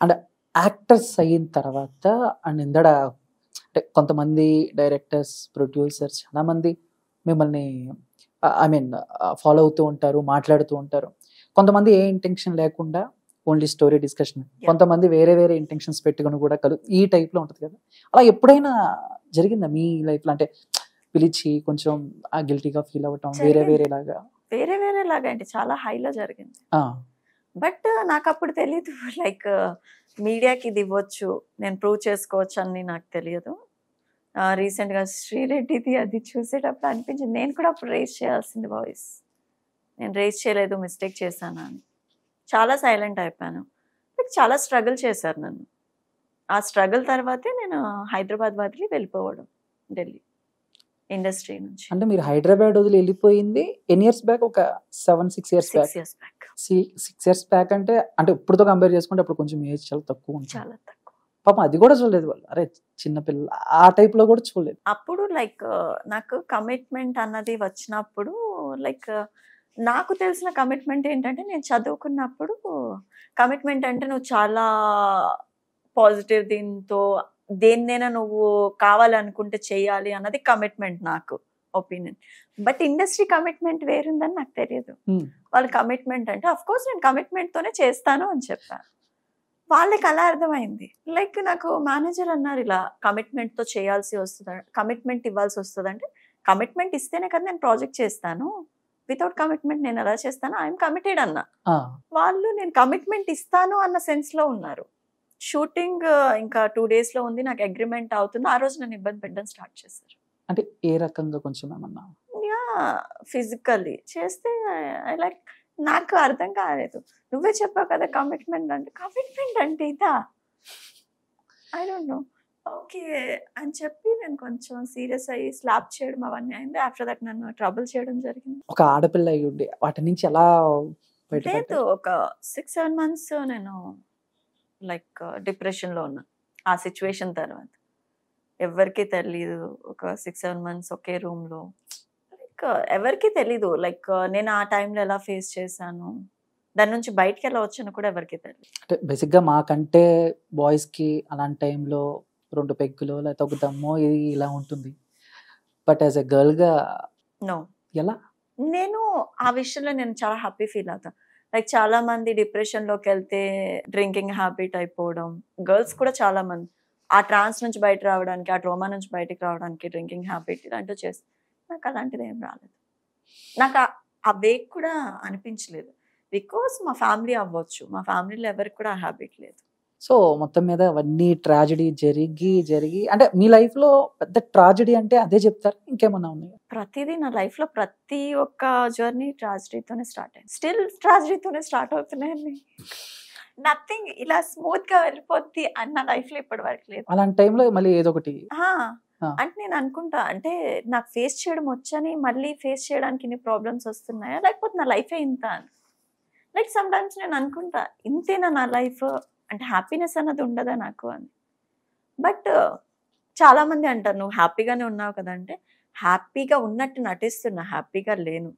అంటే యాక్టర్స్ అయిన తర్వాత అండ్ ఇందడ అంటే కొంతమంది డైరెక్టర్స్, ప్రొడ్యూసర్స్ చాలా మంది మిమ్మల్ని ఐ మీన్ ఫాలో అవుతూ ఉంటారు, మాట్లాడుతూ ఉంటారు. కొంతమంది ఏ ఇంటెన్షన్ లేకుండా ఓన్లీ స్టోరీ డిస్కషన్, కొంతమంది వేరే వేరే ఇంటెన్షన్స్ పెట్టుకుని కూడా ఈ టైప్లో ఉంటుంది కదా. అలా ఎప్పుడైనా జరిగిందా మీ లైఫ్లో? అంటే పిలిచి కొంచెం గిల్టీగా ఫీల్ అవ్వటం వేరే వేరేలాగా? వేరే వేరేలాగా అంటే చాలా హైలో జరిగింది. బట్ నాకు అప్పుడు తెలియదు లైక్ మీడియాకి ఇది ఇవ్వచ్చు, నేను ప్రూవ్ చేసుకోవచ్చు అని నాకు తెలియదు. రీసెంట్గా శ్రీరెడ్డిది అది చూసేటప్పుడు అనిపించింది నేను కూడా అప్పుడు రేస్ చేయాల్సింది వాయిస్, నేను రేస్ చేయలేదు, మిస్టేక్ చేశాను అని. చాలా సైలెంట్ అయిపోయాను. బట్ చాలా స్ట్రగుల్ చేశారు నన్ను. ఆ స్ట్రగుల్ తర్వాతే నేను హైదరాబాద్ వదిలి వెళ్ళిపోవడం ఢిల్లీ ఇండస్ట్రీ నుంచి. అంటే మీరు హైదరాబాద్ వదిలి వెళ్ళిపోయింది ఎన్ని ఇయర్స్ బ్యాక్? ఒక 7-6 years బ్యాక్. 6 years బ్యాక్ అంటే ఇప్పుడుతో కంపేర్ చేసుకుంటే అప్పుడు కొంచెం ఏజ్ చాలా తక్కువ ఉంటుంది. చాలా తక్కువ. పాపం అది కూడా చూడలేదు వాళ్ళు, అరే చిన్నపిల్ల ఆ టైప్ లో కూడా చూడలేదు. అప్పుడు లైక్ నాకు కమిట్మెంట్ అన్నది వచ్చినప్పుడు లైక్ నాకు తెలిసిన కమిట్మెంట్ ఏంటంటే, నేను చదువుకున్నప్పుడు కమిట్మెంట్ అంటే నువ్వు చాలా పాజిటివ్ దీంతో దేన్నైనా నువ్వు కావాలనుకుంటే చెయ్యాలి అన్నది కమిట్మెంట్, నాకు ఒపీనియన్. బట్ ఇండస్ట్రీ కమిట్మెంట్ వేరుందని నాకు తెలియదు. వాళ్ళ కమిట్మెంట్ అంటే అఫ్ కోర్స్ నేను కమిట్మెంట్ తోనే చేస్తాను అని చెప్పాను. వాళ్ళకి అలా అర్థమైంది. లైక్ నాకు మేనేజర్ అన్నారు, ఇలా కమిట్మెంట్ తో చేయాల్సి వస్తుంది, కమిట్మెంట్ ఇవ్వాల్సి వస్తుంది. అంటే కమిట్మెంట్ ఇస్తేనే కదా నేను ప్రాజెక్ట్ చేస్తాను, వితౌట్ కమిట్మెంట్ నేను ఎలా చేస్తాను, ఐఎమ్ కమిటెడ్ అన్న. వాళ్ళు నేను కమిట్మెంట్ ఇస్తాను అన్న సెన్స్ లో ఉన్నారు. షూటింగ్ ఇంకా 2 days లో ఉంది, నాకు అగ్రిమెంట్ అవుతుంది, ఆ రోజు నన్ను ఇబ్బంది పెట్టడం స్టార్ట్ చేశారు. అంటే ఏ రకంగా? కొంచెం ఏమన్నా ఫిజికల్లీ చేస్తే లైక్ నాకు అర్థం కాలేదు. నువ్వే చెప్పావు కదా కమిట్మెంట్ అంటే, కమిట్మెంట్ అంటే ఇదా, ఐ డోంట్ నో. ఓకే అని చెప్పి నేను కొంచెం సీరియస్ అయ్యి స్లాప్ చేయడం అవన్నీ అయింది. ఆఫ్టర్ దట్ నన్ను ట్రబుల్ చేయడం జరిగింది. ఒక ఆడపిల్ల అయ్యి ఉండి వాటి నుంచి ఎలా లేదు, ఒక 6-7 months నేను లైక్ డిప్రెషన్లో ఉన్నా. ఆ సిచ్యువేషన్ తర్వాత ఎవరికి తెలీదు. ఒక 6-7 months ఒకే రూమ్లో, లైక్ ఎవరికి తెలీదు. లైక్ నేను ఆ టైంలో ఎలా ఫేస్ చేశాను, దాని నుంచి బయటకి ఎలా వచ్చాను కూడా ఎవరికి తెలియదు. అంటే బేసిక్గా మాకంటే బాయ్స్కి అలాంటి టైంలో 2 పెగ్గులు లేకపోతే ఒక దమ్మో ఇది ఇలా ఉంటుంది. బట్ యాజ్ ఎ గర్ల్గా నో, ఎలా? నేను ఆ విషయంలో నేను చాలా హ్యాపీ ఫీల్ అవుతాను. లైక్ చాలా మంది డిప్రెషన్లోకి వెళ్తే డ్రింకింగ్ హ్యాబిట్ అయిపోవడం, గర్ల్స్ కూడా చాలా మంది ఆ ట్రాన్స్ నుంచి బయట రావడానికి, ఆ ట్రోమా నుంచి బయటకు రావడానికి డ్రింకింగ్ హ్యాబిట్ ఇలాంటివి చేస్తే, నాకు అలాంటిది ఏం రాలేదు. నాకు ఆ వేక్ కూడా అనిపించలేదు. బికాస్ మా ఫ్యామిలీ అవ్వచ్చు, మా ఫ్యామిలీలో ఎవరికి కూడా ఆ హ్యాబిట్ లేదు. సో మొత్తం మీద అవన్నీ ట్రాజడీ జరిగి అంటే మీ లైఫ్లో పెద్ద ట్రాజడీ అంటే అదే చెప్తారు, ఇంకేమన్నా ఉన్నాయి? ప్రతిదీ నా లైఫ్లో ప్రతి ఒక్క జర్నీ ట్రాజడీతోనే స్టార్ట్ అయింది, స్టిల్ ట్రాజడీతోనే స్టార్ట్ అవుతున్నాయి. నథింగ్ ఇలా స్మూత్ గా వెళ్ళిపోద్ది అన్న లైఫ్లో ఇప్పటి వరకు లేదు. అలాంటి టైంలో మళ్ళీ ఏదో ఒకటి అంటే నేను అనుకుంటా, అంటే నాకు ఫేస్ చేయడం వచ్చని మళ్ళీ ఫేస్ చేయడానికి ఇన్ని ప్రాబ్లమ్స్ వస్తున్నాయా, లేకపోతే నా లైఫే ఇంత అని. లైక్ సమ్ టైమ్స్ నేను అనుకుంటా, ఇంతేనా నా లైఫ్, అంటే హ్యాపీనెస్ అన్నది ఉండదా నాకు అని. బట్ చాలా మంది అంటారు నువ్వు హ్యాపీగానే ఉన్నావు కదా అంటే, హ్యాపీగా ఉన్నట్టు నటిస్తున్నా, హ్యాపీగా లేను.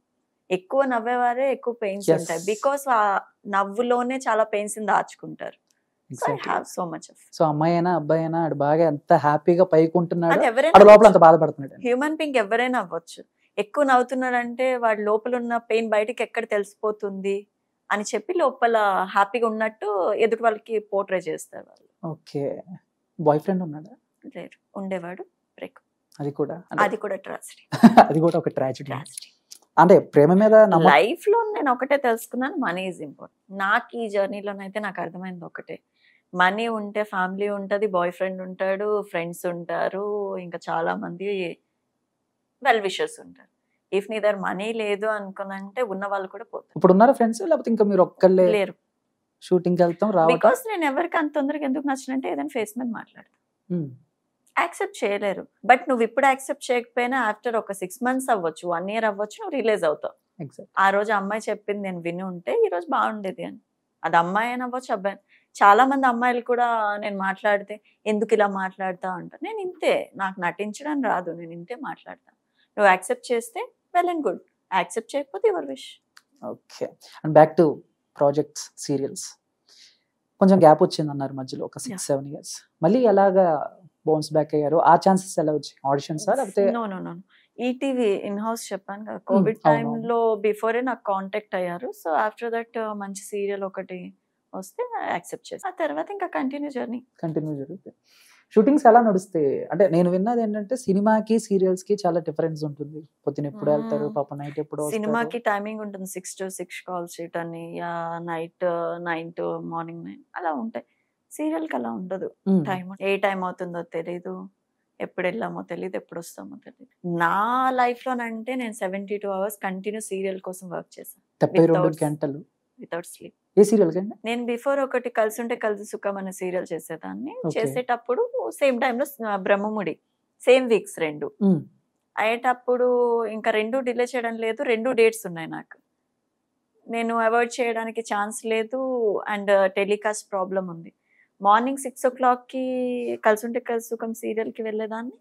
ఎక్కువ నవ్వేవారే ఎక్కువ పెయిన్స్ ఉంటాయి, బికాస్ ఆ నవ్వులోనే చాలా పెయిన్స్ దాచుకుంటారు. So much of. సో అమ్మాయి అయినా అబ్బాయి అయినా బాగా ఎంత హ్యాపీగా పైకుంటున్నాడు, లోపల అంత బాధపడుతున్నాడు. హ్యూమన్ బీయింగ్ ఎవరైనా అవ్వచ్చు. ఎక్కువ నవ్వుతున్నాడంటే వాడి లోపల ఉన్న పెయిన్ బయటికి ఎక్కడ తెలిసిపోతుంది అని చెప్పి లోపల హ్యాపీగా ఉన్నట్టు ఎదుటి వాళ్ళకి పోర్ట్రే చేస్తారు వాళ్ళు. ఓకే. బాయ్ ఫ్రెండ్ ఉన్నాడా? లేరు, ఉండేవాడు, బ్రేక్. అది కూడా ట్రాజడీ. అది కూడా ఒక ట్రాజడీ. అంటే ప్రేమ మీద లైఫ్ లో నేను ఒకటే తెలుసుకున్నాను, మనీ ఈజ్ ఇంపార్టెంట్. నాకు ఈ జర్నీలోనైతే నాకు అర్థమైంది ఒకటే, మనీ ఉంటే ఫ్యామిలీ ఉంటుంది, బాయ్ ఫ్రెండ్ ఉంటాడు, ఫ్రెండ్స్ ఉంటారు, ఇంకా చాలా మంది వెల్ విషర్స్ ఉంటారు. ఇఫ్ నీ దగ్గర మనీ లేదు అనుకున్నంటే ఉన్న వాళ్ళు కూడా పోతారు. ఇప్పుడు ఉన్నారా ఫ్రెండ్స్, లేకపోతే ఇంకా మీరు ఒక్కళ్ళే? లేరు. షూటింగ్కి వెళ్తాం రావడం. బికాస్ నేను ఎవరికి అంత తొందరగా ఎందుకు నచ్చినంటే ఏదైనా ఫేస్ మీద మాట్లాడతాను, యాక్సెప్ట్ చేయలేరు. బట్ నువ్వు ఇప్పుడు యాక్సెప్ట్ చేయకపోయినా ఆఫ్టర్ ఒక 6 months అవ్వచ్చు, 1 year అవ్వచ్చు, నువ్వు రిలీజ్ అవుతావు. ఆ రోజు అమ్మాయి చెప్పింది నేను విని ఉంటే ఈ రోజు బాగుండేది అని. అది అమ్మాయి అని అవ్వచ్చు, అబ్బాయి. చాలా మంది అమ్మాయిలు కూడా నేను మాట్లాడితే ఎందుకు ఇలా మాట్లాడతా అంటారు. నేను ఇంతే, నాకు నటించడం రాదు, నేను ఇంతే మాట్లాడతాను. నువ్వు యాక్సెప్ట్ చేస్తే వెల్ అండ్ గుడ్, యాక్సెప్ట్ చేయకపోతే your wish. Okay. And back to projects, serials. కొంచెం గ్యాప్ వచ్చింది అన్నారు మధ్యలో ఒక 6-7 ఇయర్స్. మళ్ళీ ఎలాగా బౌన్స్ బ్యాక్ అయ్యారు? ఆ ఛాన్సెస్ ఎలా వచ్చాయి? ఆడిషన్స్ లేకపోతే నో ఈటీవీ ఇన్ హౌస్ చెప్పాను కదా, కోవిడ్ టైంలో బిఫోరే నాకు కాంటాక్ట్ అయ్యారు. సో ఆఫ్టర్ దట్ మంచి సీరియల్ ఒకటి వస్తే యాక్సెప్ట్ చేసి ఆ తర్వాత ఇంకా కంటిన్యూ జరుగుతాయి. షూటింగ్స్ ఎలా నడుస్తాయి? అంటే నేను విన్నది ఏంటంటే సినిమాకి సీరియల్స్ కి చాలా డిఫరెన్స్ ఉంటుంది. పొద్దున ఎప్పుడు వెళ్తారు, పాప నైట్ ఎప్పుడు వస్తారు? సినిమాకి టైమింగ్ ఉంటుంది 6 to 6 కాల్ షీట్ అని, నైట్ 9 to మార్నింగ్ 9 అలా ఉంటాయి. సీరియల్ కి అలా ఉండదు. టైం ఏ టైం అవుతుందో తెలీదు, ఎప్పుడు వెళ్ళామో తెలియదు, ఎప్పుడు వస్తామో తెలియదు. నా లైఫ్ లోనంటే నేను 72 hours కంటిన్యూ సీరియల్ కోసం వర్క్ చేశాను 72 గంటలు వితౌట్ స్లీప్. ఏ సీరియల్ కండి? నేను బిఫోర్ ఒకటి కలిసి ఉంటే కలిసి సుఖం అనే సీరియల్ చేసేదాన్ని. చేసేటప్పుడు సేమ్ టైంలో బ్రహ్మముడి సేమ్ వీక్స్ 2 అయ్యేటప్పుడు ఇంకా 2 డిలే చేయడం లేదు. 2 డేట్స్ ఉన్నాయి నాకు. నేను అవాయిడ్ చేయడానికి ఛాన్స్ లేదు. అండ్ టెలికాస్ట్ ప్రాబ్లం ఉంది. మార్నింగ్ 6 o'clockకి కలిసి ఉంటే కలిసి సుఖం సీరియల్కి వెళ్ళేదాన్ని.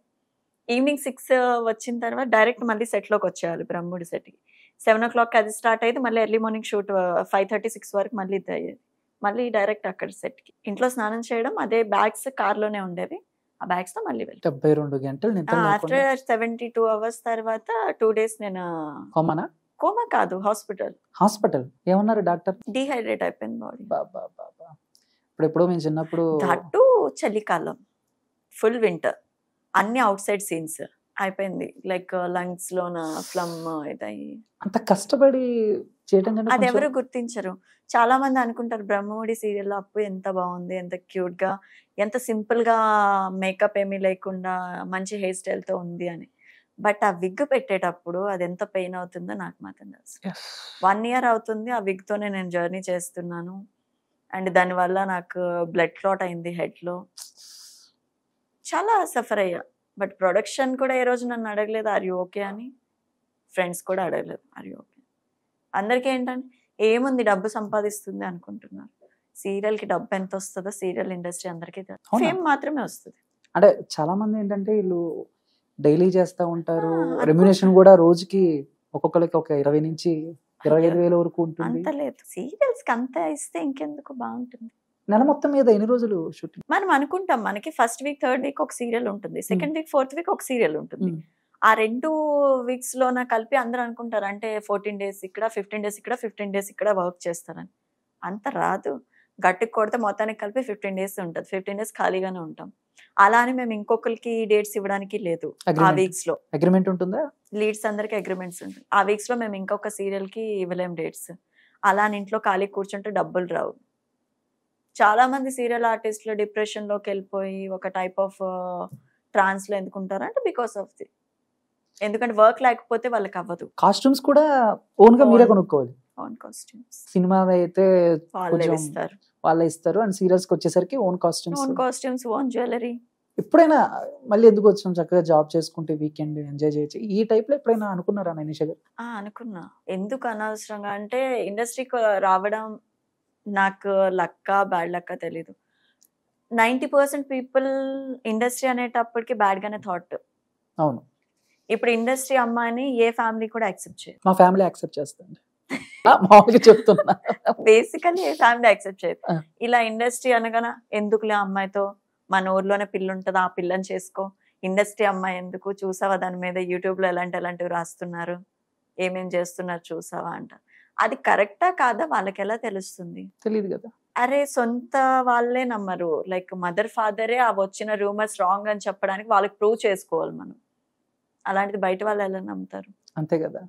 ఈవినింగ్ 6 వచ్చిన తర్వాత డైరెక్ట్ మళ్ళీ సెట్లోకి వచ్చేయాలి బ్రహ్మముడి సెట్కి. 7 o'clock అది స్టార్ట్ అయ్యేది. మళ్ళీ ఎర్లీ మార్నింగ్ షూట్ 5:30-6 వరకు మళ్ళీ ఇది అయ్యేది. మళ్ళీ డైరెక్ట్ అక్కడ సెట్కి. ఇంట్లో స్నానం చేయడం, అదే బ్యాగ్స్ కార్లోనే ఉండేవి. ఆ బ్యాగ్స్తో మళ్ళీ వెళ్ళి 72 గంటలు నిద్ర లేకుండా. ఆఫ్టర్ 72 hours తర్వాత 2 days నేను కోమా కాదు హాస్పిటల్. ఏమన్నారు డాక్టర్? డీహైడ్రేట్ అయిపోయింది బాడీ. ఇప్పుడు మేము చిన్నప్పుడు దట్టు చలికాలం, ఫుల్ వింటర్, అన్ని అవుట్ సైడ్ సీన్స్ అయిపోయింది. లైక్ లంగ్స్ లోన ఫ్లమ్ ఇదయ్యి అంత కష్టపడి చేయడం అది ఎవరు గుర్తించరు. చాలా మంది అనుకుంటారు బ్రహ్మముడి సీరియల్లో అప్పు ఎంత బాగుంది, ఎంత క్యూట్ గా, ఎంత సింపుల్ గా, మేకప్ ఏమీ లేకుండా మంచి హెయిర్ స్టైల్ తో ఉంది అని. బట్ ఆ విగ్ పెట్టేటప్పుడు అది ఎంత పెయిన్ అవుతుందో నాకు మాత్రం తెలుసు. 1 year అవుతుంది ఆ విగ్ తోనే నేను జర్నీ చేస్తున్నాను. అండ్ దానివల్ల నాకు బ్లడ్ క్లాట్ అయింది హెడ్ లో. చాలా సఫర్ అయ్యా. బట్ ప్రొడక్షన్ కూడా ఏ రోజు నన్ను అడగలేదు ఆర్ యూ ఓకే అని. ఫ్రెండ్స్ కూడా అడగలేదు ఆర్ యూ ఓకే. అందరికీ ఏంటంటే ఏముంది డబ్బు సంపాదిస్తుంది అనుకుంటున్నారు. సీరియల్కి డబ్బు ఎంత వస్తుందో సీరియల్ ఇండస్ట్రీ అందరికీ తెలుసు. ఫేమ్ మాత్రమే వస్తుంది. అంటే చాలా మంది ఏంటంటే వీళ్ళు డైలీ చేస్తూ ఉంటారు. రెమ్యునేషన్ కూడా రోజుకి ఒక్కొక్కరికి ఒక 20 నుంచి 25,000 వరకు ఉంటుంది. అంత లేదు. సీరియల్స్ కి అంత ఇస్తే ఇంకెందుకు బాగుంటుంది. నెల మొత్తం మీద ఎన్ని రోజులు షూటింగ్? మనం అనుకుంటాం మనకి ఫస్ట్ వీక్, థర్డ్ వీక్ ఒక సీరియల్ ఉంటుంది, సెకండ్ వీక్, ఫోర్త్ వీక్ ఒక సీరియల్ ఉంటుంది. ఆ 2 weeks లోన కలిపి అందరూ అనుకుంటారు అంటే 14 days ఇక్కడ, 15 days ఇక్కడ, 15 days ఇక్కడ వర్క్ చేస్తారని. అంత రాదు. గట్టికి కొడితే మొత్తానికి కలిపి 15 days ఉంటుంది. 15 days ఖాళీగానే ఉంటాం. అలా అని మేము ఇంకొకరికి డేట్స్ ఇవ్వడానికి లేదు. ఆ వీక్స్ లో అగ్రిమెంట్ ఉంటుందా? లీడ్స్ అందరికి అగ్రిమెంట్స్ ఉంటుంది. ఆ వీక్స్ లో మేము ఇంకొక సీరియల్ కి ఇవ్వలేం డేట్స్. అలా అని ఇంట్లో ఖాళీ కూర్చుంటే డబ్బులు రావు. చాలా మంది సీరియల్ ఆర్టిస్టులు డిప్రెషన్ లోకి వెళ్ళిపోయి ఒక టైప్ ఆఫ్ ట్రాన్స్ లో ఎందుకుంటారు అంటే బికాస్ ఆఫ్ ది, ఎందుకంటే వర్క్ లేకపోతే వాళ్ళకి అవ్వదు. కాస్ట్యూమ్స్ కూడా ఓన్ గా మీరే కొనుక్కోవాలి. ఓన్ కాస్ట్యూమ్స్ సినిమా అయితే వాళ్ళే ఇస్తారు అండ్ సీరియల్స్ కి వచ్చేసరికి ఓన్ కాస్ట్యూమ్స్, ఓన్ జ్యువెలరీ. ఎప్పుడైనా మళ్ళీ ఎందుకు వచ్చాం, చక్కగా జాబ్ చేసుకుంటే వీకెండ్ ఎంజాయ్ చేయొచ్చు, ఈ టైప్ లో ఎప్పుడైనా అనుకున్నారా నిషా గారు? అనుకున్నా. ఎందుకు అనవసరంగా అంటే ఇండస్ట్రీకి రావడం నాకు లక్క బ్యాడ్ లక్క తెలీదు. 90% పీపుల్ ఇండస్ట్రీ అనేటప్పటికి బ్యాడ్ గానే థాట్. అవును. ఇప్పుడు ఇండస్ట్రీ అమ్మాయిని ఏ ఫ్యామిలీ కూడా యాక్సెప్ట్ చేయదు. మా ఫ్యామిలీ యాక్సెప్ట్ చేస్తుంది, మామూలుగా చెప్తున్నా. బేసికలీ ఏ ఫ్యామిలీ యాక్సెప్ట్ చేయదు. ఇలా ఇండస్ట్రీ అనగానే ఎందుకులే అమ్మాయితో, మన ఊర్లోనే పిల్ల ఉంటుంది ఆ పిల్లని చేసుకో, ఇండస్ట్రీ అమ్మాయి ఎందుకు, చూసావా దాని మీద యూట్యూబ్ లో ఎలాంటివి రాస్తున్నారు, ఏమేం చేస్తున్నారు చూసావా అంట. అది కరెక్టా కాదా వాళ్ళకి ఎలా తెలుస్తుంది? తెలియదు కదా. అరే సొంత వాళ్ళే నమ్మరు. లైక్ మదర్ ఫాదరే ఆ వచ్చిన రూమర్స్ రాంగ్ అని చెప్పడానికి వాళ్ళకి ప్రూవ్ చేసుకోవాలి మనం. అలాంటిది బయట వాళ్ళు ఎలా నమ్ముతారు? అంతే కదా.